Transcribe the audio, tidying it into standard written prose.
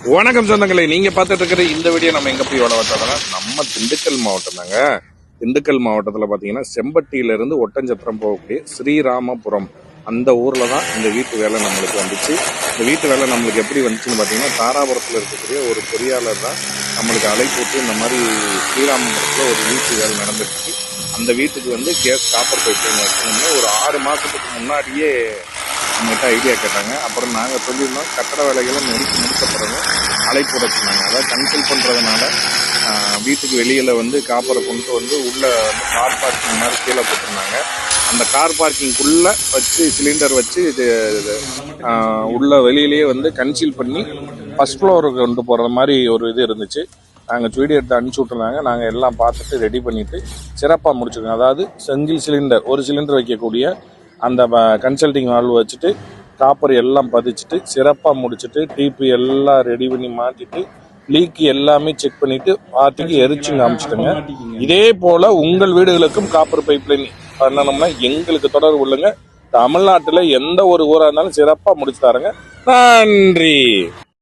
வணக்கம் சொந்தங்களே, நீங்க பார்த்துட்டு இருக்கிற இந்த வீடியோ நம்ம எங்க போய் ஓட வச்சோம்னா நம்ம திண்டுக்கல் மாவட்டம் தாங்க. திண்டுக்கல் மாவட்டத்தில் பார்த்தீங்கன்னா செம்பட்டியிலிருந்து ஒட்டஞ்சத்திரம் போகக்கூடிய ஸ்ரீராமபுரம் அந்த ஊரில் தான் இந்த வீட்டு வேலை நம்மளுக்கு வந்துச்சு. இந்த வீட்டு வேலை நம்மளுக்கு எப்படி வந்துச்சுன்னு பார்த்தீங்கன்னா, தாராபுரத்தில் இருக்கக்கூடிய ஒரு பொறியாளர் தான் நம்மளுக்கு அழைப்பூட்டு இந்த மாதிரி ஸ்ரீராமபுரத்தில் ஒரு வீட்டு வேலை நடந்துருச்சு. அந்த வீட்டுக்கு வந்து கேஸ் காப்பர் பைப் வச்சோம்னா ஒரு 6 மாதத்துக்கு முன்னாடியே நம்மகிட்ட ஐடியா கேட்டாங்க. அப்புறம் நாங்கள் சொல்லியிருந்தோம் கட்டட வேலைகளை முடித்த பிறகு அழைப்பு வச்சுருந்தாங்க. அதாவது கன்சல்ட் பண்ணுறதுனால வீட்டுக்கு வெளியில் வந்து காப்பரை கொண்டு வந்து உள்ளே வந்து கார் பார்க்கிங் மாதிரி கீழே போட்டிருந்தாங்க. அந்த கார் பார்க்கிங்குள்ளே வச்சு சிலிண்டர் வச்சு இது உள்ள வெளியிலேயே வந்து கன்சீல் பண்ணி ஃபர்ஸ்ட் ஃப்ளோருக்கு கொண்டு போகிற மாதிரி ஒரு இது இருந்துச்சு. நாங்கள் வீடியோ எடுத்து அனுப்பிச்சி விட்டுருந்தாங்க. நாங்கள் எல்லாம் பார்த்துட்டு ரெடி பண்ணிவிட்டு சிறப்பாக முடிச்சிருக்கோம். அதாவது சிங்கிள் சிலிண்டர், ஒரு சிலிண்டர் வைக்கக்கூடிய அந்த கன்சல்டிங் வால்வு வச்சுட்டு காப்பர் எல்லாம் பதிச்சுட்டு சிறப்பாக முடிச்சுட்டு டிபி எல்லாம் ரெடி பண்ணி மாற்றிட்டு லீக்கு எல்லாமே செக் பண்ணிட்டு பார்த்துட்டு எரிச்சு காமிச்சிட்டுங்க. இதே போல் உங்கள் வீடுகளுக்கும் காப்பர் பைப்லைன் பண்ணணும்னா எங்களுக்கு தொடர்பு கொள்ளுங்க. தமிழ்நாட்டில் எந்த ஒரு ஊராக இருந்தாலும் சிறப்பாக முடிச்சு தரேங்க. நன்றி.